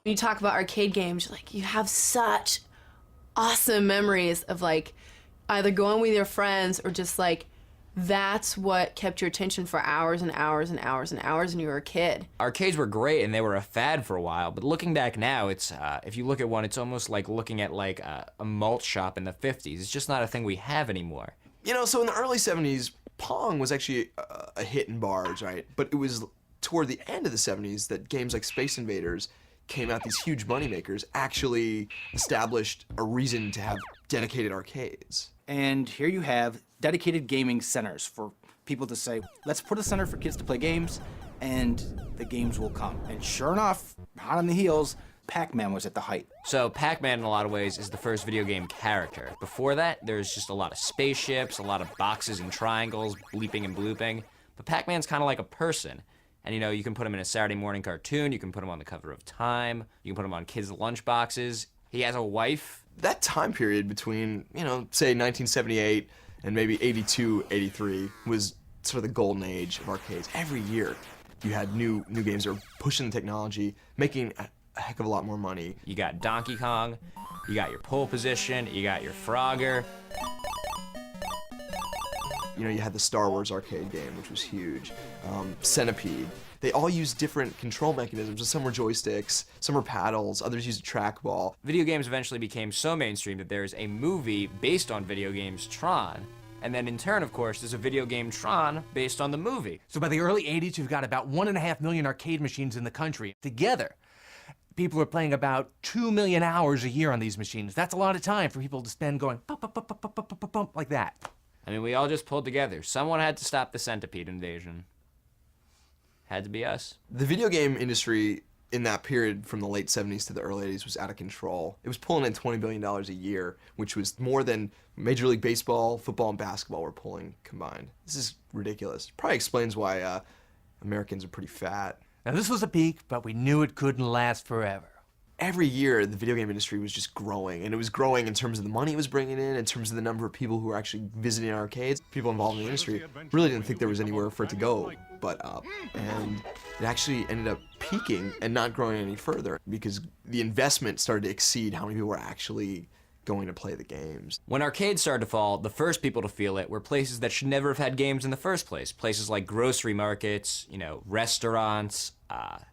When you talk about arcade games, like, you have such awesome memories of, like, either going with your friends or just, like, that's what kept your attention for hours and hours and hours and hours when you were a kid. Arcades were great and they were a fad for a while, but looking back now, it's if you look at one, it's almost like looking at like a malt shop in the 50s. It's just not a thing we have anymore. You know, so in the early 70s, Pong was actually a hit in bars, right? But it was toward the end of the 70s that games like Space Invaders came out, these huge moneymakers, actually established a reason to have dedicated arcades. And here you have dedicated gaming centers for people to say, let's put a center for kids to play games, and the games will come. And sure enough, hot on the heels, Pac-Man was at the height. So Pac-Man in a lot of ways is the first video game character. Before that, there's just a lot of spaceships, a lot of boxes and triangles, bleeping and blooping. But Pac-Man's kind of like a person. And you know, you can put him in a Saturday morning cartoon, you can put him on the cover of Time, you can put him on kids' lunchboxes. He has a wife. That time period between, you know, say 1978 and maybe 82, 83 was sort of the golden age of arcades. Every year you had new games that were pushing the technology, making a heck of a lot more money. You got Donkey Kong, you got your pole position, you got your Frogger. You know, you had the Star Wars arcade game, which was huge. Centipede. They all used different control mechanisms. Some were joysticks, some were paddles, others used a trackball. Video games eventually became so mainstream that there's a movie based on video games, Tron. And then in turn, of course, there's a video game, Tron, based on the movie. So by the early 80s, you've got about 1.5 million arcade machines in the country. Together, people are playing about 2 million hours a year on these machines. That's a lot of time for people to spend going bump, bump, bump, bump, bump, bump, bump, like that. I mean, we all just pulled together. Someone had to stop the centipede invasion. Had to be us. The video game industry in that period from the late 70s to the early 80s was out of control. It was pulling in $20 billion a year, which was more than Major League Baseball, football, and basketball were pulling combined. This is ridiculous. Probably explains why Americans are pretty fat. Now this was a peak, but we knew it couldn't last forever. Every year, the video game industry was just growing, and it was growing in terms of the money it was bringing in terms of the number of people who were actually visiting arcades. People involved in the industry really didn't think there was anywhere for it to go but up, and it actually ended up peaking and not growing any further because the investment started to exceed how many people were actually going to play the games. When arcades started to fall, the first people to feel it were places that should never have had games in the first place. Places like grocery markets, you know, restaurants,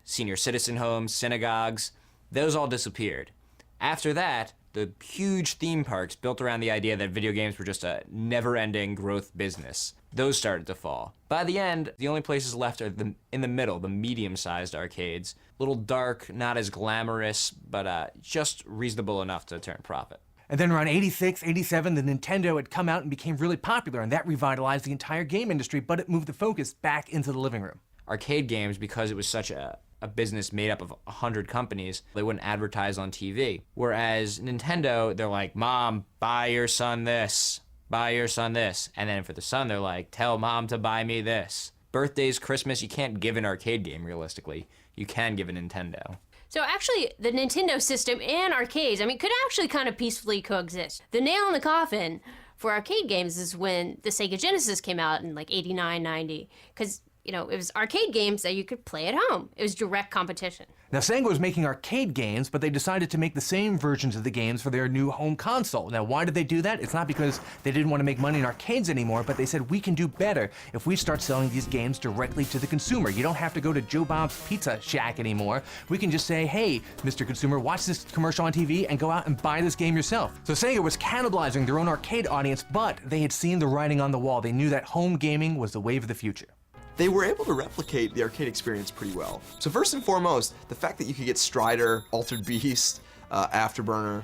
senior citizen homes, synagogues. Those all disappeared. After that, the huge theme parks built around the idea that video games were just a never-ending growth business. Those started to fall. By the end, the only places left are in the middle, the medium-sized arcades. Little dark, not as glamorous, but just reasonable enough to turn a profit. And then around 86, 87, the Nintendo had come out and became really popular, and that revitalized the entire game industry, but it moved the focus back into the living room. Arcade games, because it was such a business made up of 100 companies, they wouldn't advertise on TV. Whereas Nintendo, they're like, Mom, buy your son this, buy your son this. And then for the son, they're like, tell Mom to buy me this. Birthdays, Christmas, you can't give an arcade game realistically. You can give a Nintendo. So actually, the Nintendo system and arcades, I mean, could actually kind of peacefully coexist. The nail in the coffin for arcade games is when the Sega Genesis came out in like 89, 90, because you know, it was arcade games that you could play at home. It was direct competition. Now, Sega was making arcade games, but they decided to make the same versions of the games for their new home console. Now, why did they do that? It's not because they didn't want to make money in arcades anymore, but they said, we can do better if we start selling these games directly to the consumer. You don't have to go to Joe Bob's Pizza Shack anymore. We can just say, hey, Mr. Consumer, watch this commercial on TV and go out and buy this game yourself. So Sega was cannibalizing their own arcade audience, but they had seen the writing on the wall. They knew that home gaming was the wave of the future. They were able to replicate the arcade experience pretty well. So first and foremost, the fact that you could get Strider, Altered Beast, Afterburner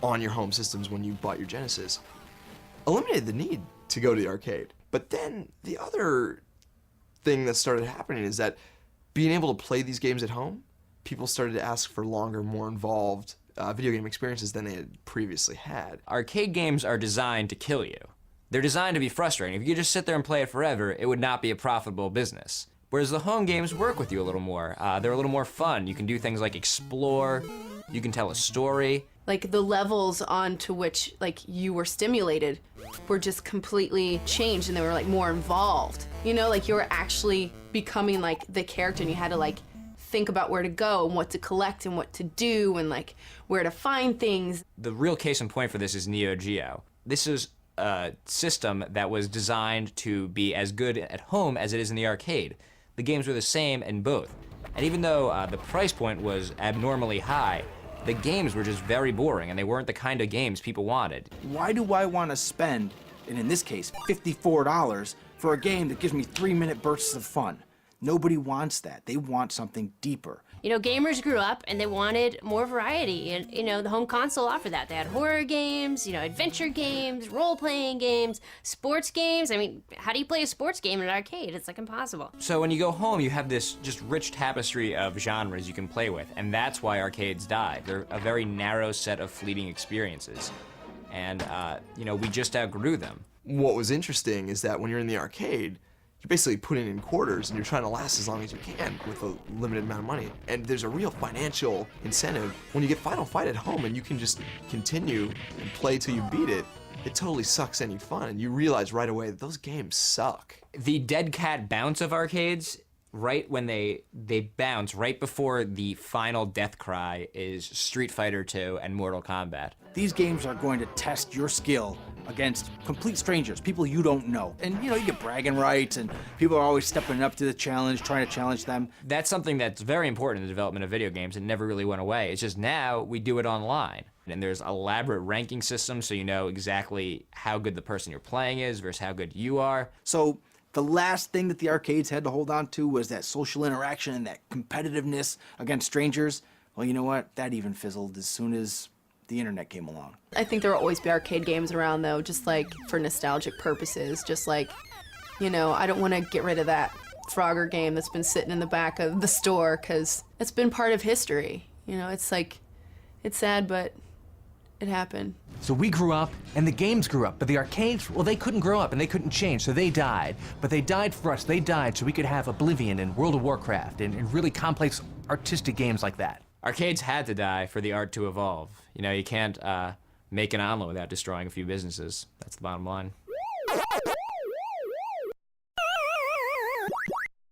on your home systems when you bought your Genesis eliminated the need to go to the arcade. But then the other thing that started happening is that being able to play these games at home, people started to ask for longer, more involved video game experiences than they had previously had. Arcade games are designed to kill you. They're designed to be frustrating. If you just sit there and play it forever, it would not be a profitable business. Whereas the home games work with you a little more. They're a little more fun. You can do things like explore, you can tell a story. Like the levels onto which like you were stimulated were just completely changed, and they were like more involved. You know, like you were actually becoming like the character, and you had to like think about where to go and what to collect and what to do and like where to find things. The real case in point for this is Neo Geo. This is a system that was designed to be as good at home as it is in the arcade. The games were the same in both. And even though the price point was abnormally high, the games were just very boring, and they weren't the kind of games people wanted. Why do I want to spend, and in this case, $54 for a game that gives me 3-minute bursts of fun? Nobody wants that. They want something deeper. You know, gamers grew up and they wanted more variety, and you know, the home console offered that. They had horror games, you know, adventure games, role-playing games, sports games. I mean, how do you play a sports game in an arcade? It's like impossible. So when you go home, you have this just rich tapestry of genres you can play with, and that's why arcades died. They're a very narrow set of fleeting experiences, and you know, we just outgrew them. What was interesting is that when you're in the arcade, you're basically putting in quarters and you're trying to last as long as you can with a limited amount of money. And there's a real financial incentive. When you get Final Fight at home and you can just continue and play till you beat it, it totally sucks any fun. And you realize right away that those games suck. The dead cat bounce of arcades, right when they bounce, right before the final death cry, is Street Fighter II and Mortal Kombat. These games are going to test your skill against complete strangers, people you don't know. And you know, you get bragging rights, and people are always stepping up to the challenge, trying to challenge them. That's something that's very important in the development of video games and never really went away. It's just now we do it online. And there's elaborate ranking systems, so you know exactly how good the person you're playing is versus how good you are. So the last thing that the arcades had to hold on to was that social interaction and that competitiveness against strangers. Well, you know what? That even fizzled as soon as the internet came along. I think there will always be arcade games around though, just like for nostalgic purposes. Just like, you know, I don't want to get rid of that Frogger game that's been sitting in the back of the store because it's been part of history. You know, it's like, it's sad, but it happened. So we grew up, and the games grew up, but the arcades, well, they couldn't grow up, and they couldn't change, so they died. But they died for us. They died so we could have Oblivion and World of Warcraft and really complex artistic games like that. Arcades had to die for the art to evolve. You know, you can't make an omelet without destroying a few businesses. That's the bottom line.